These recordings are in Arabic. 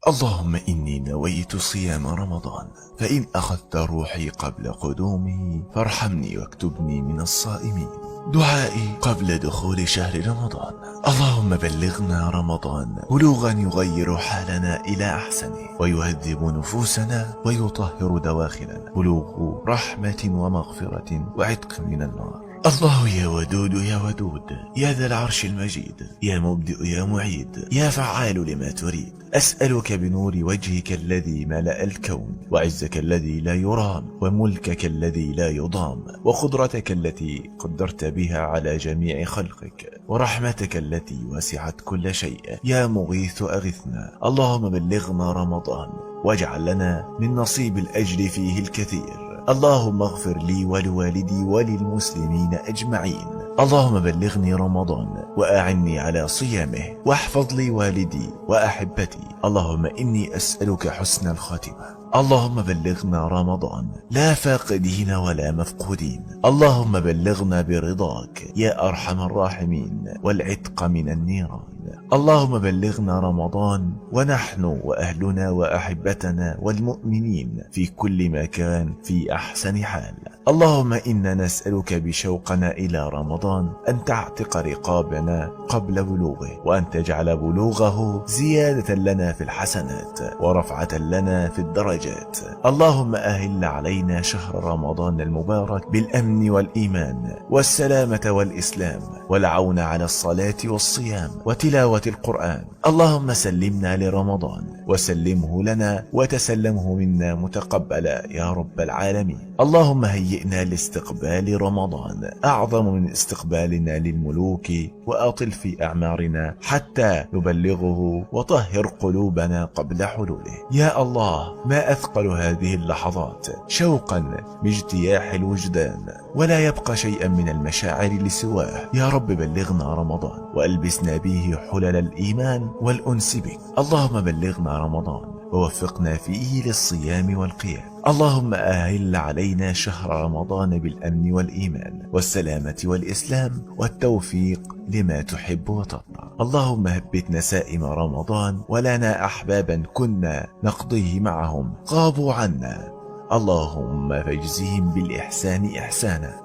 اللهم إني نويت صيام رمضان، فإن أخذت روحي قبل قدومه فارحمني واكتبني من الصائمين. دعائي قبل دخول شهر رمضان: اللهم بلغنا رمضان بلوغا يغير حالنا إلى أحسنه ويهذب نفوسنا ويطهر دواخلنا، بلوغ رحمة ومغفرة وعتق من النار. الله يا ودود يا ودود، يا ذا العرش المجيد، يا مبدئ يا معيد، يا فعال لما تريد، أسألك بنور وجهك الذي ملأ الكون، وعزك الذي لا يرام، وملكك الذي لا يضام، وقدرتك التي قدرت بها على جميع خلقك، ورحمتك التي وسعت كل شيء، يا مغيث أغثنا. اللهم بلغنا رمضان واجعل لنا من نصيب الأجر فيه الكثير. اللهم اغفر لي ولوالدي وللمسلمين أجمعين. اللهم بلغني رمضان وأعني على صيامه، واحفظ لي والدي وأحبتي. اللهم إني أسألك حسن الخاتمة. اللهم بلغنا رمضان لا فاقدين ولا مفقودين. اللهم بلغنا برضاك يا أرحم الراحمين والعتق من النيران. اللهم بلغنا رمضان ونحن وأهلنا وأحبتنا والمؤمنين في كل مكان في أحسن حال. اللهم إنا نسألك بشوقنا إلى رمضان أن تعتق رقابنا قبل بلوغه، وأن تجعل بلوغه زيادة لنا في الحسنات ورفعة لنا في الدرجات. اللهم أهل علينا شهر رمضان المبارك بالأمن والإيمان والسلامة والإسلام والعون على الصلاة والصيام وتلاوة القرآن. اللهم سلمنا لرمضان وسلمه لنا وتسلمه منا متقبلا يا رب العالمين. اللهم هيئنا لاستقبال رمضان أعظم من استقبالنا للملوك، وأطل في أعمارنا حتى نبلغه، وطهر قلوبنا قبل حلوله. يا الله، ما أثقل هذه اللحظات شوقا باجتياح الوجدان، ولا يبقى شيئا من المشاعر لسواه. يا رب بلغنا رمضان وألبسنا به حلل الإيمان والأنس بك. اللهم بلغنا رمضان ووفقنا فيه للصيام والقيام. اللهم أهل علينا شهر رمضان بالأمن والإيمان والسلامة والإسلام والتوفيق لما تحب وترضى. اللهم هبت نسائم رمضان ولنا أحبابا كنا نقضيه معهم غابوا عنا. اللهم فاجزهم بالإحسان إحسانا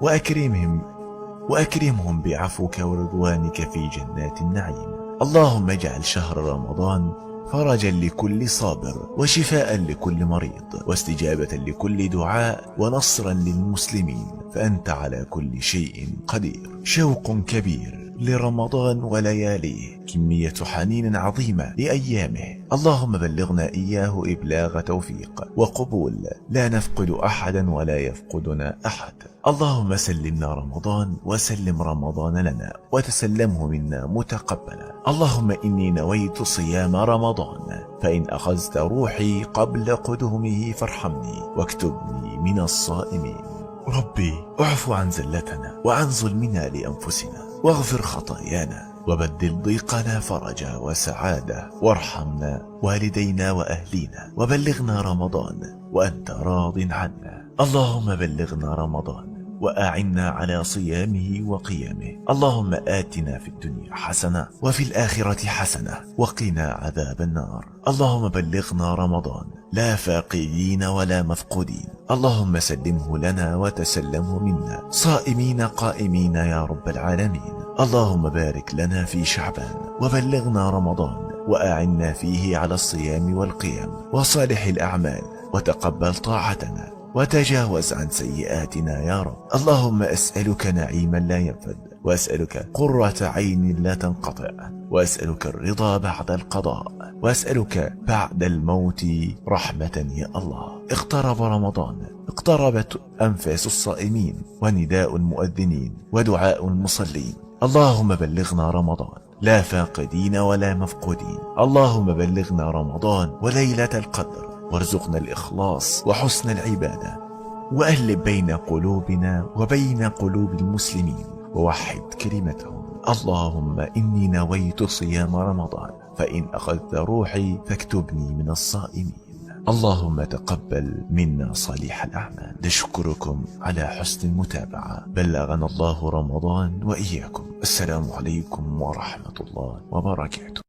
وأكرمهم بعفوك ورضوانك في جنات النعيم. اللهم اجعل شهر رمضان فرجا لكل صابر، وشفاء لكل مريض، واستجابة لكل دعاء، ونصرا للمسلمين، فأنت على كل شيء قدير. شوق كبير لرمضان ولياليه، كمية حنين عظيمة لأيامه. اللهم بلغنا إياه إبلاغ توفيق وقبول، لا نفقد أحدا ولا يفقدنا أحد. اللهم سلمنا رمضان وسلم رمضان لنا، وتسلمه منا متقبلا. اللهم إني نويت صيام رمضان، فإن أخذت روحي قبل قدومه فارحمني واكتبني من الصائمين. ربي اعف عن زلتنا وعن ظلمنا لأنفسنا، واغفر خطايانا، وبدل ضيقنا فرجا وسعادة، وارحمنا والدينا وأهلينا، وبلغنا رمضان وأنت راض عنا. اللهم بلغنا رمضان وأعنا على صيامه وقيامه. اللهم آتنا في الدنيا حسنة وفي الآخرة حسنة وقنا عذاب النار. اللهم بلغنا رمضان لا فاقدين ولا مفقودين. اللهم سلمه لنا وتسلمه منا صائمين قائمين يا رب العالمين. اللهم بارك لنا في شعبان وبلغنا رمضان، وأعنا فيه على الصيام والقيام وصالح الأعمال، وتقبل طاعتنا وتجاوز عن سيئاتنا يا رب. اللهم أسألك نعيما لا ينفد، وأسألك قرة عين لا تنقطع، وأسألك الرضا بعد القضاء، وأسألك بعد الموت رحمة يا الله. اقترب رمضان، اقتربت أنفاس الصائمين، ونداء المؤذنين، ودعاء المصلين. اللهم بلغنا رمضان لا فاقدين ولا مفقودين. اللهم بلغنا رمضان وليلة القدر، وارزقنا الإخلاص وحسن العبادة، وأهلب بين قلوبنا وبين قلوب المسلمين، ووحد كلمتهم. اللهم إني نويت صيام رمضان، فإن أخذت روحي فاكتبني من الصائمين. اللهم تقبل منا صالح الأعمال. نشكركم على حسن المتابعة. بلغنا الله رمضان وإياكم. السلام عليكم ورحمة الله وبركاته.